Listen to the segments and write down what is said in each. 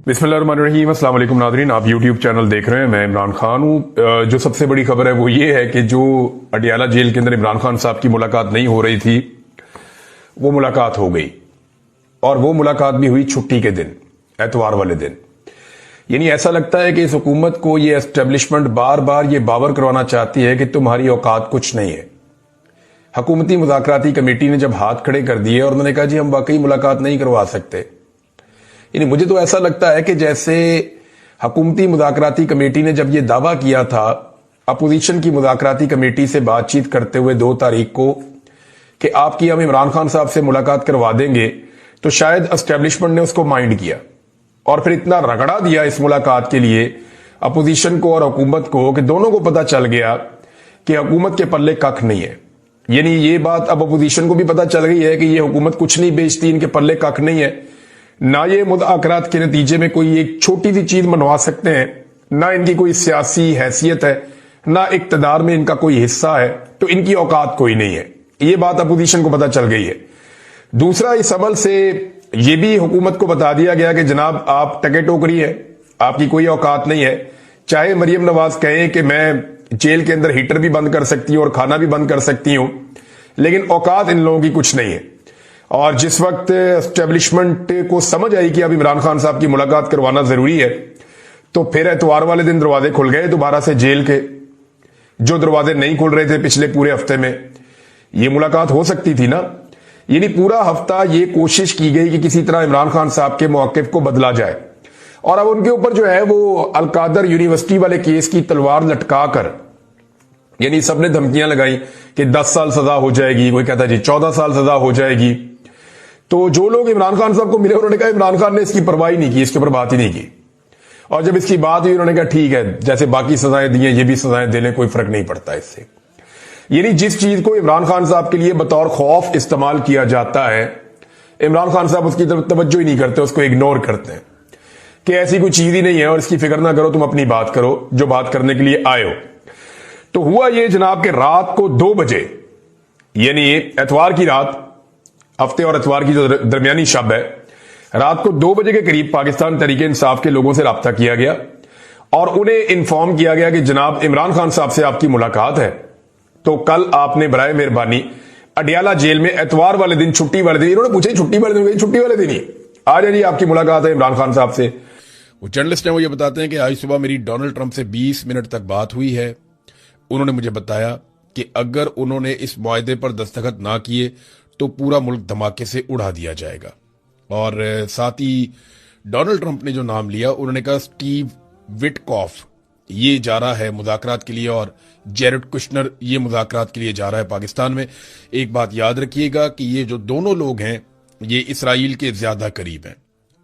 बिस्मिल्लाहिर्रहमानिर्रहीम। अस्सलाम वालेकुम नादरीन, आप यूट्यूब चैनल देख रहे हैं। मैं इमरान खान हूँ। जो सबसे बड़ी खबर है वो ये है कि जो अडियाला जेल के अंदर इमरान खान साहब की मुलाकात नहीं हो रही थी, वो मुलाकात हो गई। और वो मुलाकात भी हुई छुट्टी के दिन, एतवार वाले दिन। यानी ऐसा लगता है कि इस हुकूमत को ये एस्टेब्लिशमेंट बार बार ये बावर करवाना चाहती है कि तुम्हारी औकात कुछ नहीं है। हुकूमती मुज़ाकराती कमेटी ने जब हाथ खड़े कर दिए और उन्होंने कहा जी हम वाकई मुलाकात नहीं करवा सकते, यानी मुझे तो ऐसा लगता है कि जैसे हुकूमती मुज़ाकराती कमेटी ने जब यह दावा किया था अपोजिशन की मुज़ाकराती कमेटी से बातचीत करते हुए 2 तारीख को कि आपकी हम इमरान खान साहब से मुलाकात करवा देंगे, तो शायद एस्टेब्लिशमेंट ने उसको माइंड किया और फिर इतना रगड़ा दिया इस मुलाकात के लिए अपोजिशन को और हुकूमत को कि दोनों को पता चल गया कि हुकूमत के पल्ले कख नहीं है। यानी ये बात अब अपोजिशन को भी पता चल गई है कि ये हुकूमत कुछ नहीं बेचती, इनके पल्ले कख नहीं है। ना ये मुज़ाकरात के नतीजे में कोई एक छोटी सी चीज मनवा सकते हैं, ना इनकी कोई सियासी हैसियत है, ना इक्तदार में इनका कोई हिस्सा है, तो इनकी औकात कोई नहीं है। ये बात अपोजिशन को पता चल गई है। दूसरा, इस अमल से यह भी हुकूमत को बता दिया गया कि जनाब आप टके टोकरी है, आपकी कोई औकात नहीं है। चाहे मरियम नवाज कहे कि मैं जेल के अंदर हीटर भी बंद कर सकती हूं और खाना भी बंद कर सकती हूं, लेकिन औकात इन लोगों की कुछ नहीं है। और जिस वक्त एस्टेब्लिशमेंट को समझ आई कि अब इमरान खान साहब की मुलाकात करवाना जरूरी है, तो फिर एतवार वाले दिन दरवाजे खुल गए दोबारा से जेल के, जो दरवाजे नहीं खुल रहे थे पिछले पूरे हफ्ते में। ये मुलाकात हो सकती थी ना। यानी पूरा हफ्ता ये कोशिश की गई कि किसी तरह इमरान खान साहब के मौकिफ को बदला जाए, और अब उनके ऊपर जो है वो अलकादर यूनिवर्सिटी वाले केस की तलवार लटका कर, यानी सबने धमकियां लगाई कि 10 साल सजा हो जाएगी, कोई कहता जी 14 साल सजा हो जाएगी। तो जो लोग इमरान खान साहब को मिले उन्होंने कहा इमरान खान ने इसकी परवाह नहीं की, इसके ऊपर बात ही नहीं की। और जब इसकी बात हुई उन्होंने कहा ठीक है, जैसे बाकी सजाएं दी हैं ये भी सजाएं दे लें, कोई फर्क नहीं पड़ता इससे। यानी जिस चीज को इमरान खान साहब के लिए बतौर खौफ इस्तेमाल किया जाता है, इमरान खान साहब उसकी तरफ तवज्जो ही नहीं करते, उसको इग्नोर करते हैं कि ऐसी कोई चीज ही नहीं है और इसकी फिक्र ना करो, तुम अपनी बात करो जो बात करने के लिए आए हो। तो हुआ ये जनाब के रात को 2 बजे, यानी एतवार की रात, हफ्ते और एतवार की जो दरमियानी शब है, रात को 2 बजे के करीब पाकिस्तान तहरीक इंसाफ के लोगों से राब्ता किया गया और उन्हें इन्फॉर्म किया गया कि जनाब इमरान खान साहब से आपकी मुलाकात है, तो कल आपने बराए मेहरबानी अडियाला जेल में एतवार वाले दिन, छुट्टी वाले दिन, इन्होंने पूछा छुट्टी वाले दिन, छुट्टी वाले दिन ही आ जाइए, आपकी मुलाकात है इमरान खान साहब से। वो जर्नलिस्ट हैं, वो ये बताते हैं कि आज सुबह मेरी डोनाल्ड ट्रंप से 20 मिनट तक बात हुई है। उन्होंने मुझे बताया कि अगर उन्होंने इस मुआहदे पर दस्तखत ना किए तो पूरा मुल्क धमाके से उड़ा दिया जाएगा। और साथ ही डोनाल्ड ट्रंप ने जो नाम लिया, उन्होंने कहा स्टीव विटकॉफ ये जा रहा है मुज़ाकरात के लिए और जेरेड कुशनर ये मुज़ाकरात के लिए जा रहा है पाकिस्तान में। एक बात याद रखिएगा कि ये जो दोनों लोग हैं ये इसराइल के ज्यादा करीब हैं।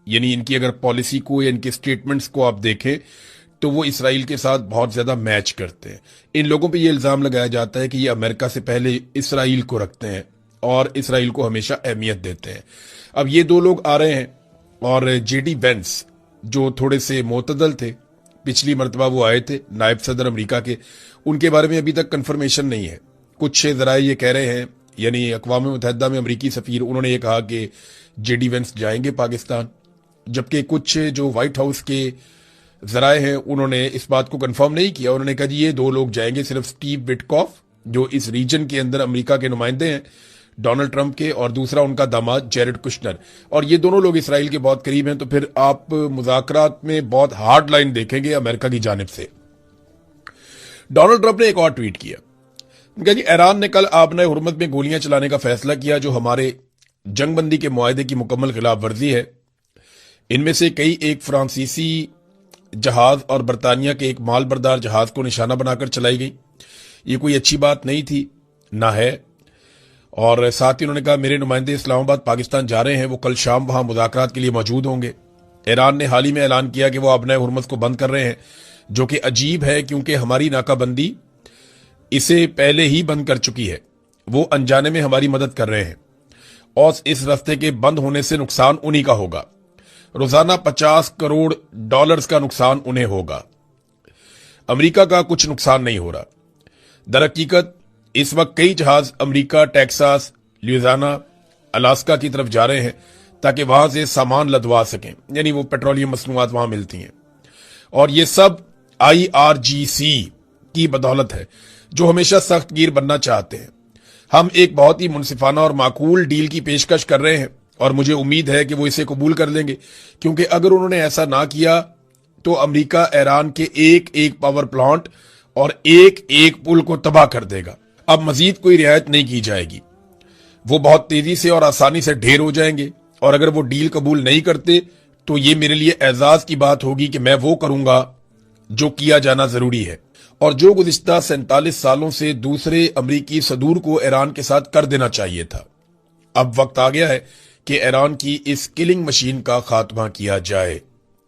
यानी इनकी अगर पॉलिसी को या इनके स्टेटमेंट्स को आप देखें तो वो इसराइल के साथ बहुत ज्यादा मैच करते हैं। इन लोगों पे ये इल्जाम लगाया जाता है कि ये अमेरिका से पहले इसराइल को रखते हैं और इसराइल को हमेशा अहमियत देते हैं। अब ये 2 लोग आ रहे हैं और जेडी वेंस जो थोड़े से मोतदल थे, पिछली मरतबा वो आए थे नायब सदर अमेरिका के, उनके बारे में अभी तक कंफर्मेशन नहीं है। कुछ जराए ये कह रहे हैं, यानी अक़वाम मुत्तहिदा में अमरीकी सफीर, उन्होंने ये कहा कि जेडी वेंस जाएंगे पाकिस्तान, जबकि कुछ जो व्हाइट हाउस के जराए हैं उन्होंने इस बात को कंफर्म नहीं किया। उन्होंने कहा जी ये 2 लोग जाएंगे, सिर्फ स्टीव विटकॉफ जो इस रीजन के अंदर अमेरिका के नुमाइंदे हैं डोनाल्ड ट्रंप के, और दूसरा उनका दामाद जेरेड कुशनर, और ये दोनों लोग इसराइल के बहुत करीब हैं। तो फिर आप मुज़ाकरात में बहुत हार्ड लाइन देखेंगे अमेरिका की जानिब से। डोनाल्ड ट्रंप ने एक और ट्वीट किया, उनका जी ईरान ने कल आबनाए हुर्मत में गोलियां चलाने का फैसला किया जो हमारे जंगबंदी के मुआहदे की मुकम्मल खिलाफ वर्जी है। इनमें से कई एक फ्रांसीसी जहाज और बरतानिया के एक माल बरदार जहाज को निशाना बनाकर चलाई गई। ये कोई अच्छी बात नहीं थी, ना है। और साथ ही उन्होंने कहा मेरे नुमाइंदे इस्लामाबाद पाकिस्तान जा रहे हैं, वो कल शाम वहां मुज़ाकरात के लिए मौजूद होंगे। ईरान ने हाल ही में ऐलान किया कि वो आबनाए हुर्मत को बंद कर रहे हैं, जो कि अजीब है क्योंकि हमारी नाकाबंदी इसे पहले ही बंद कर चुकी है। वो अनजाने में हमारी मदद कर रहे हैं और इस रास्ते के बंद होने से नुकसान उन्हीं का होगा। रोजाना $50 करोड़ का नुकसान उन्हें होगा। अमेरिका का कुछ नुकसान नहीं हो रहा। दरहकीकत इस वक्त कई जहाज अमेरिका, टेक्सास, लुइसियाना, अलास्का की तरफ जा रहे हैं ताकि वहां से सामान लदवा सकें, यानी वो पेट्रोलियम मसनूआत वहां मिलती हैं। और ये सब IRGC की बदौलत है, जो हमेशा सख्त गिर बनना चाहते हैं। हम एक बहुत ही मुनसिफाना और माकूल डील की पेशकश कर रहे हैं और मुझे उम्मीद है कि वो इसे कबूल कर लेंगे, क्योंकि अगर उन्होंने ऐसा ना किया तो अमेरिका ईरान के एक एक पावर प्लांट और एक एक पुल को तबाह कर देगा। अब मजीद कोई रियायत नहीं की जाएगी, वो बहुत तेजी से और आसानी से ढेर हो जाएंगे। और अगर वो डील कबूल नहीं करते तो ये मेरे लिए एजाज की बात होगी कि मैं वो करूंगा जो किया जाना जरूरी है और जो गुज़िश्ता 47 सालों से दूसरे अमरीकी सदूर को ईरान के साथ कर देना चाहिए था। अब वक्त आ गया है कि ईरान की इस किलिंग मशीन का खात्मा किया जाए।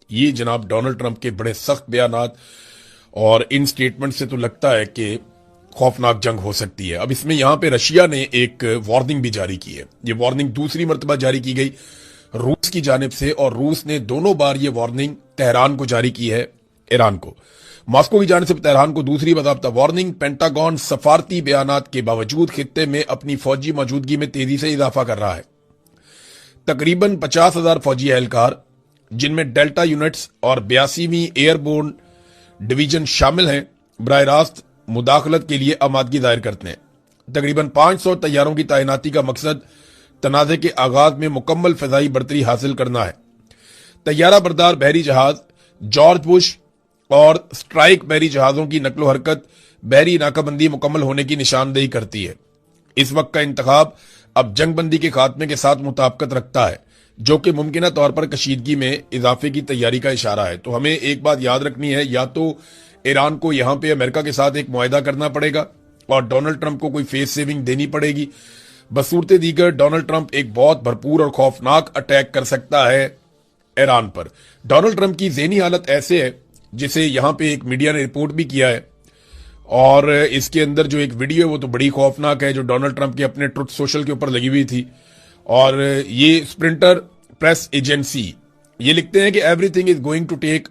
ये जनाब डोनाल्ड ट्रंप के बड़े सख्त बयानात और इन स्टेटमेंट से तो लगता है कि खौफनाक जंग हो सकती है। अब इसमें यहां पे रशिया ने एक वार्निंग भी जारी की है। ये वार्निंग दूसरी मर्तबा जारी की गई रूस की जानिब से, और रूस ने दोनों बार ये वार्निंग तेहरान को जारी की है, ईरान को। मॉस्को की जानिब से तेहरान को दूसरी बाकायदा वार्निंग। पेंटागन सफारती बयानात के बावजूद खित्ते में अपनी फौजी मौजूदगी में तेजी से इजाफा कर रहा है। तकरीबन 50,000 फौजी एहलकार, जिनमें डेल्टा यूनिट्स और 82वीं एयरबोर्न डिवीजन शामिल हैं, बराह रास्त मुदाखलत के लिए आमादगी जाहिर करते हैं। तकरीबन 500 तैयारों की तैनाती का मकसद तनाज़े के आगाज में मुकम्मल फ़िज़ाई बरतरी हासिल करना है। तैयारा बरदार बहरी जहाज जॉर्ज बुश और स्ट्राइक बहरी जहाजों की नकलो हरकत बहरी नाकाबंदी मुकम्मल होने की निशानदेही करती है। इस वक्त का इंतखाब अब जंगबंदी के खात्मे के साथ मुताबिकत रखता है, जो कि मुमकिना तौर पर कशीदगी में इजाफे की तैयारी का इशारा है। तो हमें एक बात याद रखनी है, या तो ईरान को यहां पे अमेरिका के साथ एक मुआहदा करना पड़ेगा और डोनाल्ड ट्रंप को कोई फेस सेविंग देनी पड़ेगी। बसूरत दीगर डोनाल्ड ट्रंप एक बहुत भरपूर और खौफनाक अटैक कर सकता है ईरान पर। डोनाल्ड ट्रंप की ज़हनी हालत ऐसे है, जिसे यहां पे एक मीडिया ने रिपोर्ट भी किया है, और इसके अंदर जो एक वीडियो है वो तो बड़ी खौफनाक है, जो डोनाल्ड ट्रंप के अपने ट्रुथ सोशल के ऊपर लगी हुई थी। और ये स्प्रिंटर प्रेस एजेंसी ये लिखते हैं कि everything is going to take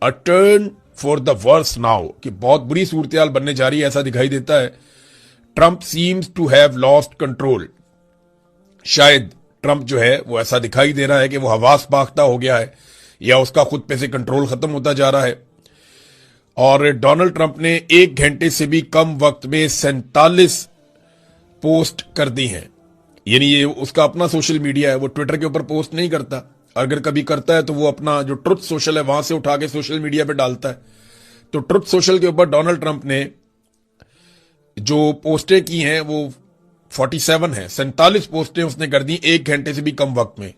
a turn for the worse now, कि बहुत बुरी सूरत हाल बनने जा रही है, ऐसा दिखाई देता है। Trump seems to have lost control, शायद ट्रंप जो है वो ऐसा दिखाई दे रहा है कि वो हवास बाख्ता हो गया है, या उसका खुद पे से कंट्रोल खत्म होता जा रहा है। और डोनाल्ड ट्रंप ने 1 घंटे से भी कम वक्त में 47 पोस्ट कर दी हैं। यानी ये उसका अपना सोशल मीडिया है, वो ट्विटर के ऊपर पोस्ट नहीं करता, अगर कभी करता है तो वो अपना जो ट्रुथ सोशल है वहां से उठा के सोशल मीडिया पे डालता है। तो ट्रुथ सोशल के ऊपर डोनाल्ड ट्रंप ने जो पोस्टें की हैं वो 47 है, 47 पोस्टें उसने कर दी 1 घंटे से भी कम वक्त में।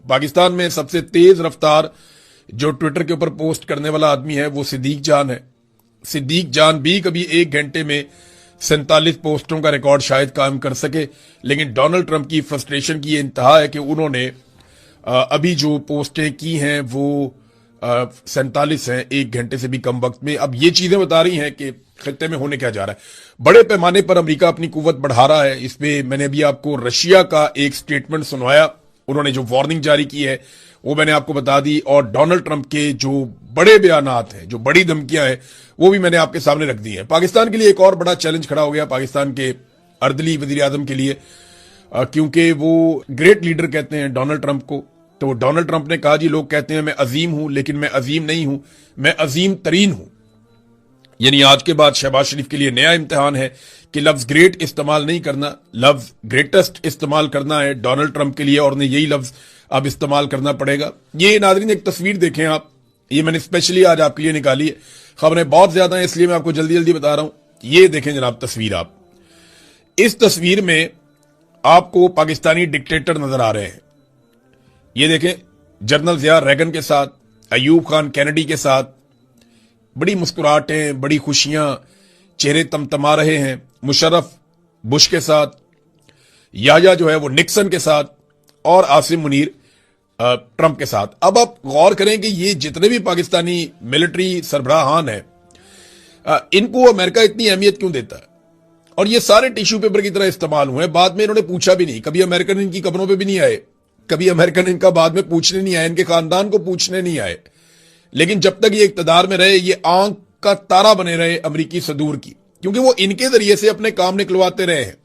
पाकिस्तान में सबसे तेज रफ्तार जो ट्विटर के ऊपर पोस्ट करने वाला आदमी है वो सिद्दीक जान है। सिद्दीक जान भी कभी 1 घंटे में 47 पोस्टों का रिकॉर्ड शायद कायम कर सके, लेकिन डोनाल्ड ट्रंप की फ्रस्ट्रेशन की इंतहा है कि उन्होंने अभी जो पोस्टें की हैं वो 47 हैं 1 घंटे से भी कम वक्त में। अब ये चीजें बता रही हैं कि खित्ते में होने क्या जा रहा है। बड़े पैमाने पर अमेरिका अपनी कुव्वत बढ़ा रहा है। इसमें मैंने अभी आपको रशिया का एक स्टेटमेंट सुनवाया, उन्होंने जो वार्निंग जारी की है वो मैंने आपको बता दी, और डोनाल्ड ट्रंप के जो बड़े बयानात हैं, जो बड़ी धमकियां हैं, वो भी मैंने आपके सामने रख दी हैं। पाकिस्तान के लिए एक और बड़ा चैलेंज खड़ा हो गया, पाकिस्तान के अर्दली वजीर आजम के लिए, क्योंकि वो ग्रेट लीडर कहते हैं डोनाल्ड ट्रंप को। तो डोनाल्ड ट्रंप ने कहा जी लोग कहते हैं मैं अजीम हूं, लेकिन मैं अजीम नहीं हूं, मैं अजीम तरीन हूं। यानी आज के बाद शहबाज शरीफ के लिए नया इम्तिहान है कि लफ्ज ग्रेट इस्तेमाल नहीं करना, लफ्ज ग्रेटेस्ट इस्तेमाल करना है डोनाल्ड ट्रंप के लिए, और उन्हें यही लफ्ज अब इस्तेमाल करना पड़ेगा। ये नाज़रीन एक तस्वीर देखें आप, ये मैंने स्पेशली आज आपके लिए निकाली है। खबरें बहुत ज्यादा हैं इसलिए मैं आपको जल्दी जल्दी बता रहा हूं। ये देखें जनाब तस्वीर, आप इस तस्वीर में आपको पाकिस्तानी डिक्टेटर नजर आ रहे हैं। ये देखें जनरल ज़िया रेगन के साथ, अयूब खान कैनेडी के साथ, बड़ी मुस्कुराहटें, बड़ी खुशियां, चेहरे तमतमा रहे हैं। मुशर्रफ बुश के साथ, याया जो है वो निक्सन के साथ, और आसिम मुनीर ट्रंप के साथ। अब आप गौर करें कि ये जितने भी पाकिस्तानी मिलिट्री सरबराहान हैं, इनको अमेरिका इतनी अहमियत क्यों देता है, और ये सारे टिश्यू पेपर की तरह इस्तेमाल हुए। बाद में इन्होंने पूछा भी नहीं, कभी अमेरिकन इनकी कब्रों पे भी नहीं आए, कभी अमेरिकन इनका बाद में पूछने नहीं आए, इनके खानदान को पूछने नहीं आए। लेकिन जब तक ये इक्तदार में रहे, ये आंख का तारा बने रहे अमरीकी सदूर की, क्योंकि वो इनके जरिए से अपने काम निकलवाते रहे हैं।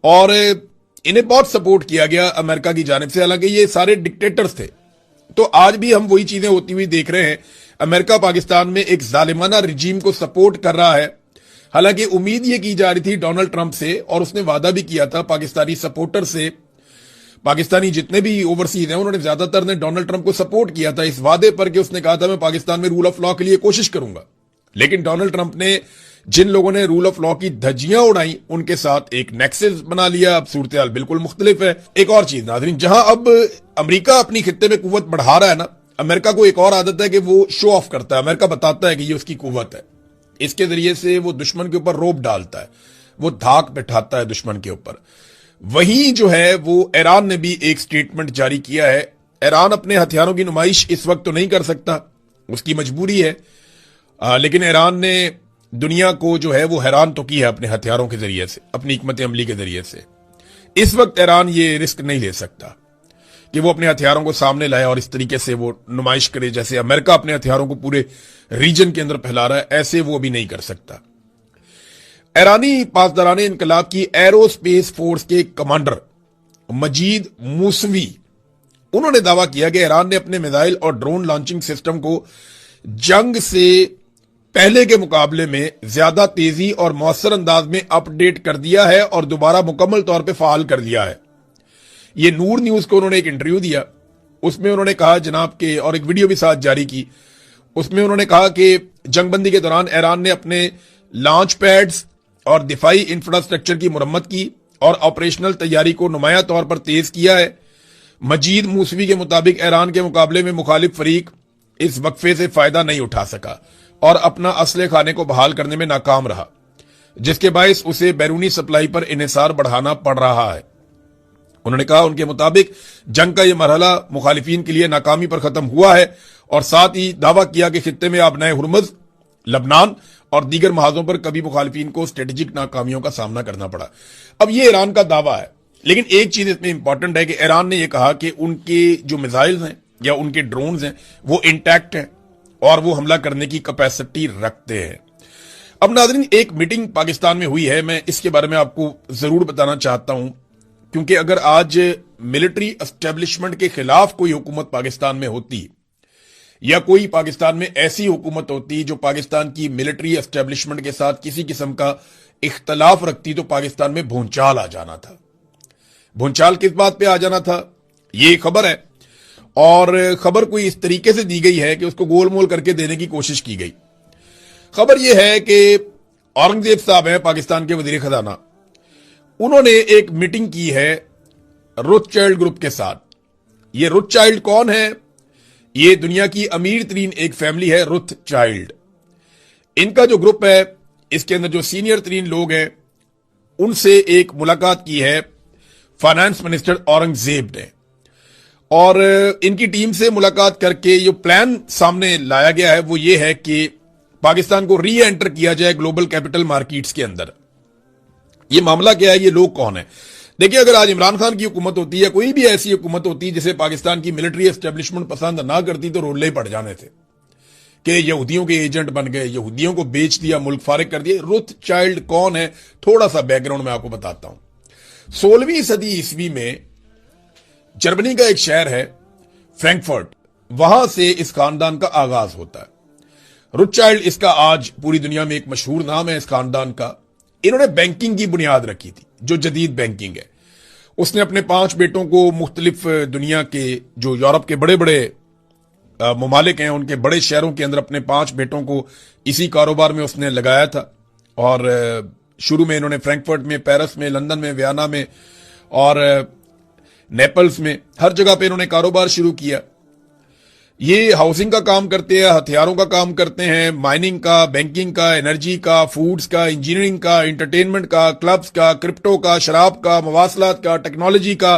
और इन्हें बहुत सपोर्ट किया गया अमेरिका की जानिब से, हालांकि ये सारे डिक्टेटर्स थे। तो आज भी हम वही चीजें होती हुई देख रहे हैं। अमेरिका पाकिस्तान में एक जालिमाना रिजीम को सपोर्ट कर रहा है। हालांकि उम्मीद ये की जा रही थी डोनाल्ड ट्रंप से, और उसने वादा भी किया था पाकिस्तानी सपोर्टर से, पाकिस्तानी जितने भी ओवरसीज हैं उन्होंने ज्यादातर ने डोनाल्ड ट्रंप को सपोर्ट किया था इस वादे पर कि उसने कहा था मैं पाकिस्तान में रूल ऑफ लॉ के लिए कोशिश करूंगा। लेकिन डोनाल्ड ट्रंप ने जिन लोगों ने रूल ऑफ लॉ की धज्जियां उड़ाई उनके साथ एक नेक्सस बना लिया। अब सूरत हाल बिल्कुल मुख्तलिफ है। एक और चीज नाज़रीन, जहां अब अमेरिका अपनी खित्ते में कुव्वत बढ़ा रहा है ना, अमेरिका को एक और आदत है कि वो शो ऑफ करता है। अमेरिका बताता है कि ये उसकी कुव्वत है। इसके जरिए से वो दुश्मन के ऊपर रोब डालता है, वो धाक बिठाता है दुश्मन के ऊपर। वहीं जो है वो ईरान ने भी एक स्टेटमेंट जारी किया है। ईरान अपने हथियारों की नुमाइश इस वक्त तो नहीं कर सकता, उसकी मजबूरी है, लेकिन ईरान ने दुनिया को जो है वो हैरान तो किया है अपने हथियारों के जरिए से, अपनी हिकमत अमली के जरिए से। इस वक्त ईरान ये रिस्क नहीं ले सकता कि वो अपने हथियारों को सामने लाए और इस तरीके से वो नुमाइश करे जैसे अमेरिका अपने हथियारों को पूरे रीजन के अंदर फैला रहा है, ऐसे वो भी नहीं कर सकता। ईरानी पासदाराने इनकलाब की एरोस्पेस फोर्स के कमांडर मजीद मूसवी, उन्होंने दावा किया कि ईरान ने अपने मिसाइल और ड्रोन लॉन्चिंग सिस्टम को जंग से पहले के मुकाबले में ज्यादा तेजी और मौसर अंदाज में अपडेट कर दिया है और दोबारा मुकम्मल तौर पे फाल कर दिया है। ये नूर न्यूज को उन्होंने एक इंटरव्यू दिया, उसमें उन्होंने कहा जनाब के, और एक वीडियो भी साथ जारी की, उसमें उन्होंने कहा कि जंगबंदी के दौरान ईरान ने अपने लॉन्च पैड्स और दिफाई इंफ्रास्ट्रक्चर की मुरम्मत की और ऑपरेशनल तैयारी को नुमाया तौर पर तेज किया है। मजीद मूसवी के मुताबिक ईरान के मुकाबले में मुखालिफ फरीक इस वक्फे से फायदा नहीं उठा सका और अपना असले खाने को बहाल करने में नाकाम रहा, जिसके बायस उसे बैरूनी सप्लाई पर इन्हिसार बढ़ाना पड़ रहा है। उन्होंने कहा उनके मुताबिक जंग का यह मरहला मुखालिफिन के लिए नाकामी पर खत्म हुआ है, और साथ ही दावा किया कि खित्ते में आबनाए हुर्मुज़, लबनान और दीगर महाजों पर कभी मुखालिफिन को स्ट्रेटेजिक नाकामियों का सामना करना पड़ा। अब यह ईरान का दावा है, लेकिन एक चीज इसमें इंपॉर्टेंट है कि ईरान ने यह कहा कि उनके जो मिसाइल्स हैं या उनके ड्रोन्स हैं वो इंटैक्ट हैं और वो हमला करने की कैपेसिटी रखते हैं। अब नाज़रीन, एक मीटिंग पाकिस्तान में हुई है, मैं इसके बारे में आपको जरूर बताना चाहता हूं, क्योंकि अगर आज मिलिट्री एस्टेब्लिशमेंट के खिलाफ कोई हुकूमत पाकिस्तान में होती या कोई पाकिस्तान में ऐसी हुकूमत होती जो पाकिस्तान की मिलिट्री एस्टेब्लिशमेंट के साथ किसी किस्म का इख्तलाफ रखती, तो पाकिस्तान में भूंचाल आ जाना था। भूंचाल किस बात पे आ जाना था, ये खबर है, और खबर कोई इस तरीके से दी गई है कि उसको गोल मोल करके देने की कोशिश की गई। खबर यह है कि औरंगजेब साहब हैं पाकिस्तान के वजीर खजाना, उन्होंने एक मीटिंग की है रोथचाइल्ड ग्रुप के साथ। ये रोथचाइल्ड कौन है? ये दुनिया की अमीर तरीन एक फैमिली है रोथचाइल्ड। इनका जो ग्रुप है, इसके अंदर जो सीनियर तरीन लोग हैं, उनसे एक मुलाकात की है फाइनेंस मिनिस्टर औरंगजेब ने, और इनकी टीम से मुलाकात करके जो प्लान सामने लाया गया है वो ये है कि पाकिस्तान को री एंटर किया जाए ग्लोबल कैपिटल मार्केट्स के अंदर। ये मामला क्या है, ये लोग कौन है? देखिए, अगर आज इमरान खान की हुकूमत होती या कोई भी ऐसी हुकूमत होती जिसे पाकिस्तान की मिलिट्री एस्टेब्लिशमेंट पसंद ना करती, तो रोले पड़ जाने थे कि यहूदियों के एजेंट बन गए, यहूदियों को बेच दिया, मुल्क फारिग कर दिया। रोथचाइल्ड कौन है, थोड़ा सा बैकग्राउंड मैं आपको बताता हूं। 16वीं सदी ईस्वी में जर्मनी का एक शहर है फ्रैंकफर्ट, वहां से इस खानदान का आगाज होता है। रोथचाइल्ड इसका आज पूरी दुनिया में एक मशहूर नाम है इस खानदान का। इन्होंने बैंकिंग की बुनियाद रखी थी, जो जदीद बैंकिंग है। उसने अपने 5 बेटों को मुख्तलिफ दुनिया के जो यूरोप के बड़े बड़े ममालिक हैं उनके बड़े शहरों के अंदर अपने 5 बेटों को इसी कारोबार में उसने लगाया था। और शुरू में इन्होंने फ्रैंकफर्ट में, पेरिस में, लंदन में, वियना में और नेपल्स में, हर जगह पे इन्होंने कारोबार शुरू किया। ये हाउसिंग का काम करते हैं, हथियारों का काम करते हैं, माइनिंग का, बैंकिंग का, एनर्जी का, फूड्स का, इंजीनियरिंग का, एंटरटेनमेंट का, क्लब्स का, क्रिप्टो का, शराब का, मवासलात का, टेक्नोलॉजी का,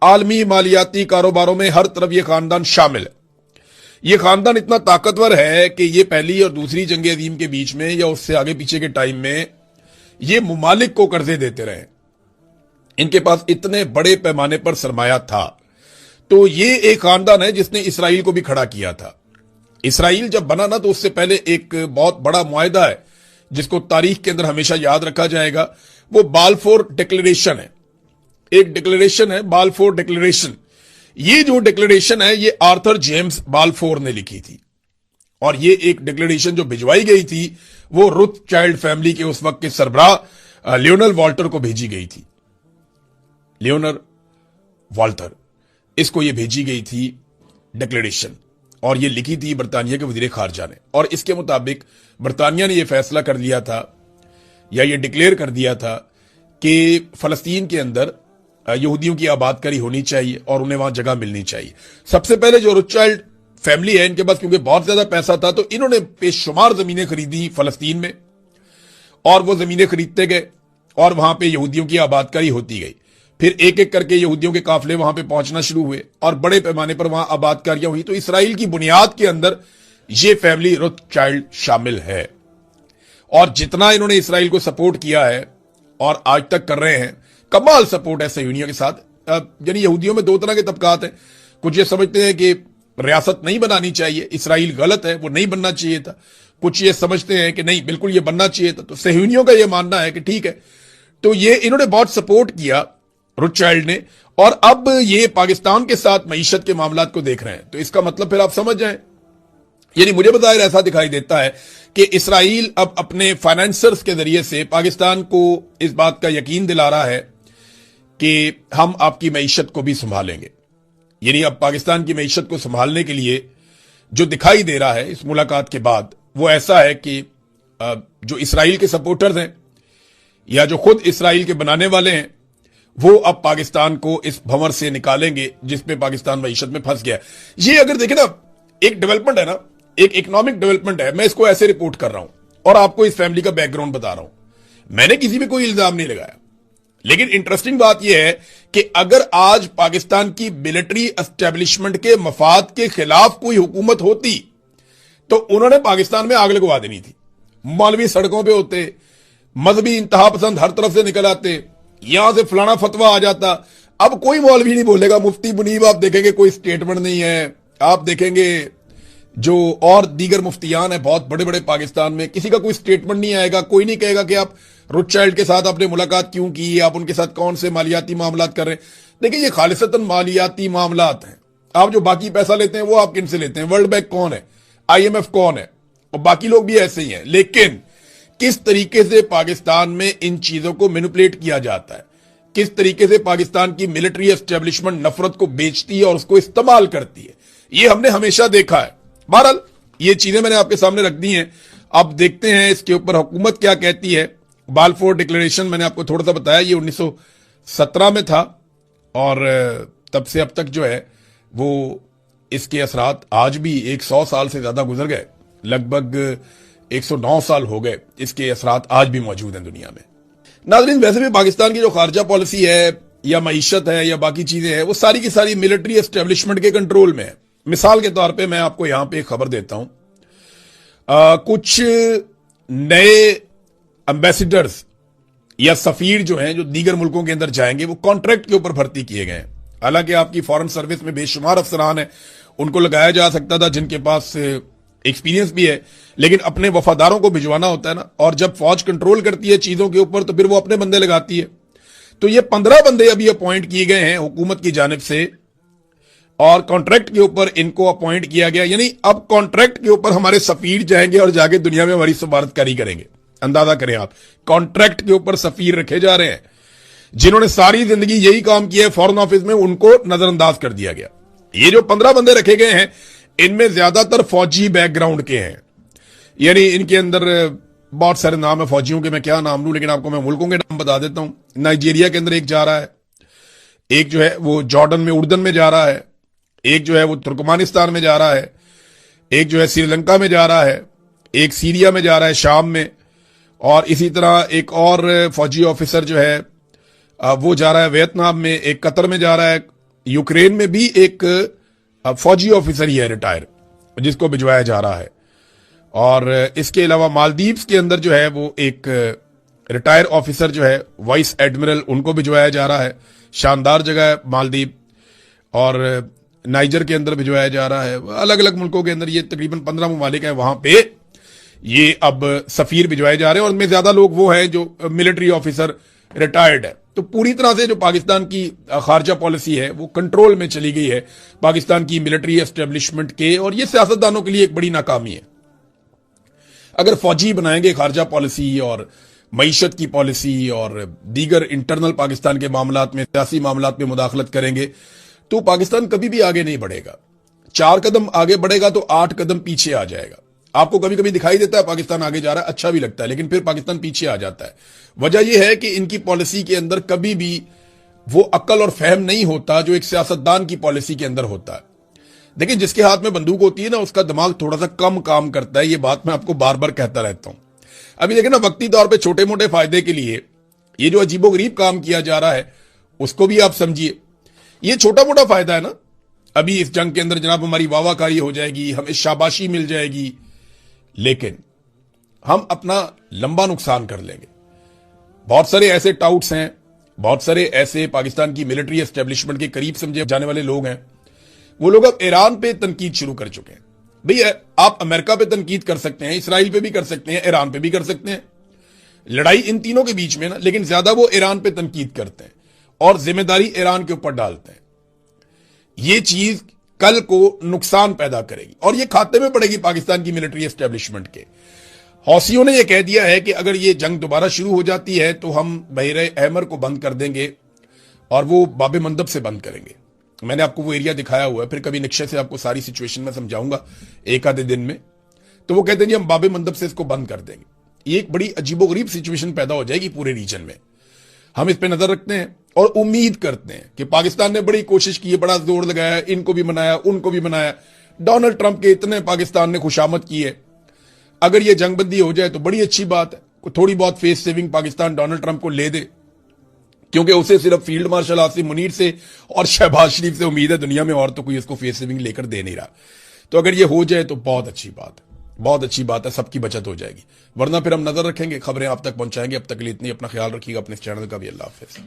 आलमी मालियाती कारोबारों में हर तरफ ये खानदान शामिल है। ये खानदान इतना ताकतवर है कि ये पहली और दूसरी जंग अजीम के बीच में या उससे आगे पीछे के टाइम में ये मुमालिक को कर्जे देते रहे। इनके पास इतने बड़े पैमाने पर सरमाया था। तो ये एक खानदान है जिसने इसराइल को भी खड़ा किया था। इसराइल जब बना ना, तो उससे पहले एक बहुत बड़ा मुआहदा है जिसको तारीख के अंदर हमेशा याद रखा जाएगा, वो बाल्फोर डिक्लेरेशन है। एक डिक्लेरेशन है, बालफोर डिक्लेरेशन। ये जो डिक्लेरेशन है ये आर्थर जेम्स बालफोर ने लिखी थी, और ये एक डिक्लेरेशन जो भिजवाई गई थी वो रुथ चाइल्ड फैमिली के उस वक्त के सरबराह लियोनल वॉल्टर को भेजी गई थी। लियोनल वॉल्टर, इसको ये भेजी गई थी डिक्लेरेशन, और ये लिखी थी बरतानिया के वजीर खारजा ने। और इसके मुताबिक बरतानिया ने यह फैसला कर लिया था, या ये डिक्लेयर कर दिया था कि फलस्तीन के अंदर यहूदियों की आबादकारी होनी चाहिए और उन्हें वहां जगह मिलनी चाहिए। सबसे पहले जो रुथचाइल्ड फैमिली है, इनके पास क्योंकि बहुत ज्यादा पैसा था, तो इन्होंने बेशुमार जमीनें खरीदी फलस्तीन में, और वो जमीनें खरीदते गए और वहां पे यहूदियों की आबादकारी होती गई। फिर एक एक करके यहूदियों के काफिले वहां पे पहुंचना शुरू हुए और बड़े पैमाने पर वहां आबादकारियां हुई। तो इसराइल की बुनियाद के अंदर ये फैमिली रुथचाइल्ड शामिल है, और जितना इन्होंने इसराइल को सपोर्ट किया है और आज तक कर रहे हैं, कमाल सपोर्ट है सहयूनियों के साथ। यानी यहूदियों में दो तरह के तबकात हैं। कुछ ये समझते हैं कि रियासत नहीं बनानी चाहिए, इसराइल गलत है, वो नहीं बनना चाहिए था। कुछ ये समझते हैं कि नहीं, बिल्कुल ये बनना चाहिए था। तो सहयूनियों का ये मानना है कि ठीक है। तो ये इन्होंने बहुत सपोर्ट किया रुथचाइल्ड ने, और अब ये पाकिस्तान के साथ मईशत के मामलात को देख रहे हैं। तो इसका मतलब फिर आप समझ जाएं, यानी मुझे बताया ऐसा दिखाई देता है कि इसराइल अब अपने फाइनेंसर्स के जरिए से पाकिस्तान को इस बात का यकीन दिला रहा है कि हम आपकी मईशत को भी संभालेंगे। यानी अब पाकिस्तान की मईशत को संभालने के लिए जो दिखाई दे रहा है इस मुलाकात के बाद, वो ऐसा है कि जो इसराइल के सपोर्टर्स हैं या जो खुद इसराइल के बनाने वाले हैं, वो अब पाकिस्तान को इस भंवर से निकालेंगे जिसमें पाकिस्तान मईशत में फंस गया। ये अगर देखें ना, एक डेवलपमेंट है ना, एक इकोनॉमिक डेवलपमेंट है। मैं इसको ऐसे रिपोर्ट कर रहा हूं और आपको इस फैमिली का बैकग्राउंड बता रहा हूं। मैंने किसी पे कोई इल्जाम नहीं लगाया, लेकिन इंटरेस्टिंग बात यह है कि अगर आज पाकिस्तान की मिलिट्री एस्टेब्लिशमेंट के मफाद के खिलाफ कोई हुकूमत होती तो उन्होंने पाकिस्तान में आग लगवा देनी थी। मौलवी सड़कों पे होते, मजहबी इंतहा पसंद हर तरफ से निकल आते, यहां से फलाना फतवा आ जाता। अब कोई मौलवी नहीं बोलेगा। मुफ्ती मुनीब आप देखेंगे कोई स्टेटमेंट नहीं है। आप देखेंगे जो और दीगर मुफ्तियान है बहुत बड़े बड़े पाकिस्तान में, किसी का कोई स्टेटमेंट नहीं आएगा। कोई नहीं कहेगा कि आप रुथचाइल्ड के साथ आपने मुलाकात क्यों की, आप उनके साथ कौन से मालियाती मामलात कर रहे हैं। देखिए, ये खालिसतन मालियाती मामलात हैं। आप जो बाकी पैसा लेते हैं वो आप किन से लेते हैं? वर्ल्ड बैंक कौन है, IMF कौन है, और बाकी लोग भी ऐसे ही हैं। लेकिन किस तरीके से पाकिस्तान में इन चीजों को मैनिपुलेट किया जाता है, किस तरीके से पाकिस्तान की मिलिट्री एस्टेब्लिशमेंट नफरत को बेचती है और उसको इस्तेमाल करती है, ये हमने हमेशा देखा है। बहरहाल ये चीजें मैंने आपके सामने रख दी हैं। अब देखते हैं इसके ऊपर हुकूमत क्या कहती है। बालफोर डिक्लेरेशन मैंने आपको थोड़ा सा बताया, ये 1917 में था, और तब से अब तक जो है वो इसके असरात आज भी 100 साल से ज्यादा गुजर गए, लगभग 109 साल हो गए, इसके असरात आज भी मौजूद हैं दुनिया में। नाज़रीन, वैसे भी पाकिस्तान की जो खारजा पॉलिसी है या मईशत है या बाकी चीजें हैं, वो सारी की सारी मिलिट्री एस्टेब्लिशमेंट के कंट्रोल में है। मिसाल के तौर पे मैं आपको यहां पे एक खबर देता हूं। कुछ नए एम्बेसडर्स या सफीर जो हैं, जो दीगर मुल्कों के अंदर जाएंगे, वो कॉन्ट्रैक्ट के ऊपर भर्ती किए गए हैं। हालांकि आपकी फॉरेन सर्विस में बेशुमार अफसरान है, उनको लगाया जा सकता था जिनके पास एक्सपीरियंस भी है, लेकिन अपने वफादारों को भिजवाना होता है ना, और जब फौज कंट्रोल करती है चीजों के ऊपर तो फिर वो अपने बंदे लगाती है। तो ये 15 बंदे अभी अपॉइंट किए गए हैं हुकूमत की जानिब से, और कॉन्ट्रैक्ट के ऊपर इनको अपॉइंट किया गया। यानी अब कॉन्ट्रैक्ट के ऊपर हमारे सफीर जाएंगे और जाके दुनिया में हमारी सफारतकारी करेंगे। अंदाजा करें आप, कॉन्ट्रैक्ट के ऊपर सफीर रखे जा रहे हैं जिन्होंने सारी जिंदगी यही काम किया है फॉरेन ऑफिस में, उनको नजरअंदाज कर दिया गया। ये जो 15 बंदे रखे गए हैं, इनमें ज्यादातर फौजी बैकग्राउंड के हैं। यानी इनके अंदर बहुत सारे नाम है फौजियों के, मैं क्या नाम लूं, लेकिन आपको मैं मुल्कों के नाम बता देता हूं। नाइजीरिया के अंदर एक जा रहा है, एक जो है वो जॉर्डन में उर्दन में जा रहा है, एक जो है वो तुर्कमानिस्तान में जा रहा है, एक जो है श्रीलंका में जा रहा है, एक सीरिया में जा रहा है, शाम में, और इसी तरह एक और फौजी ऑफिसर जो है वो जा रहा है वियतनाम में, एक कतर में जा रहा है, यूक्रेन में भी एक फौजी ऑफिसर ही है रिटायर जिसको भिजवाया जा रहा है, और इसके अलावा मालदीव्स के अंदर जो है वो एक रिटायर ऑफिसर जो है वाइस एडमिरल, उनको भिजवाया जा रहा है। शानदार जगह है मालदीव, और नाइजर के अंदर भिजवाया जा रहा है। अलग अलग मुल्कों के अंदर ये तकरीबन 15 ममालिक हैं, वहां पे ये अब सफीर भिजवाए जा रहे हैं, और उनमें ज्यादा लोग वो हैं जो मिलिट्री ऑफिसर रिटायर्ड है। तो पूरी तरह से जो पाकिस्तान की खारजा पॉलिसी है वो कंट्रोल में चली गई है पाकिस्तान की मिलिट्री एस्टेब्लिशमेंट के, और ये सियासतदानों के लिए एक बड़ी नाकामी है। अगर फौजी बनाएंगे खारजा पॉलिसी और मईशत की पॉलिसी और दीगर इंटरनल पाकिस्तान के मामलात में, सियासी मामलात में मुदाखलत करेंगे तो पाकिस्तान कभी भी आगे नहीं बढ़ेगा। 4 कदम आगे बढ़ेगा तो 8 कदम पीछे आ जाएगा। आपको कभी कभी दिखाई देता है पाकिस्तान आगे जा रहा है, अच्छा भी लगता है, लेकिन फिर पाकिस्तान पीछे आ जाता है। वजह यह है कि इनकी पॉलिसी के अंदर कभी भी वो अक्ल और फहम नहीं होता जो एक सियासतदान की पॉलिसी के अंदर होता है। देखिए, जिसके हाथ में बंदूक होती है ना, उसका दिमाग थोड़ा सा कम काम करता है। ये बात मैं आपको बार बार कहता रहता हूं। अभी देखिए ना, वक्ती तौर पे छोटे मोटे फायदे के लिए ये जो अजीबोगरीब काम किया जा रहा है उसको भी आप समझिए। ये छोटा मोटा फायदा है ना, अभी इस जंग के अंदर जनाब हमारी वाहवाकारी हो जाएगी, हमें शाबाशी मिल जाएगी, लेकिन हम अपना लंबा नुकसान कर लेंगे। बहुत सारे ऐसे टाउट्स हैं, बहुत सारे ऐसे पाकिस्तान की मिलिट्री एस्टेब्लिशमेंट के करीब समझे जाने वाले लोग हैं, वो लोग अब ईरान पे तनकीद शुरू कर चुके हैं। भैया, आप अमेरिका पे तनकीद कर सकते हैं, इसराइल पे भी कर सकते हैं, ईरान पे भी कर सकते हैं, लड़ाई इन तीनों के बीच में ना, लेकिन ज्यादा वो ईरान पे तनकीद करते हैं और जिम्मेदारी ईरान के ऊपर डालते हैं। ये चीज कल को नुकसान पैदा करेगी और ये खाते में पड़ेगी पाकिस्तान की मिलिट्री एस्टेब्लिशमेंट के। हौसियों ने यह कह दिया है कि अगर ये जंग दोबारा शुरू हो जाती है तो हम बहरे अहमर को बंद कर देंगे और वो बाबे मंदब से बंद करेंगे। मैंने आपको वो एरिया दिखाया हुआ है, फिर कभी निश्चय से आपको सारी सिचुएशन में समझाऊंगा एक आधे दिन में। तो वो कहते हैं जी हम बाबे मंदब से इसको बंद कर देंगे। ये एक बड़ी अजीबोगरीब सिचुएशन पैदा हो जाएगी पूरे रीजन में। हम इस पे नजर रखते हैं और उम्मीद करते हैं कि पाकिस्तान ने बड़ी कोशिश की है, बड़ा जोर लगाया, इनको भी मनाया, उनको भी मनाया, डोनाल्ड ट्रंप के इतने पाकिस्तान ने खुशामद की है। अगर ये जंगबंदी हो जाए तो बड़ी अच्छी बात है। थोड़ी बहुत face saving Pakistan Donald Trump को ले दे, क्योंकि उसे सिर्फ फील्ड मार्शल आसिम मुनीर से और शहबाज शरीफ से उम्मीद है, दुनिया में और तो कोई उसको फेस सेविंग लेकर दे नहीं रहा। तो अगर ये हो जाए तो बहुत अच्छी बात है, बहुत अच्छी बात है, सबकी बचत हो जाएगी। वरना फिर हम नजर रखेंगे, खबरें आप तक पहुंचाएंगे। अब तक के लिए इतनी, अपना ख्याल रखिएगा, अपने चैनल का भी। अल्लाह हाफिज।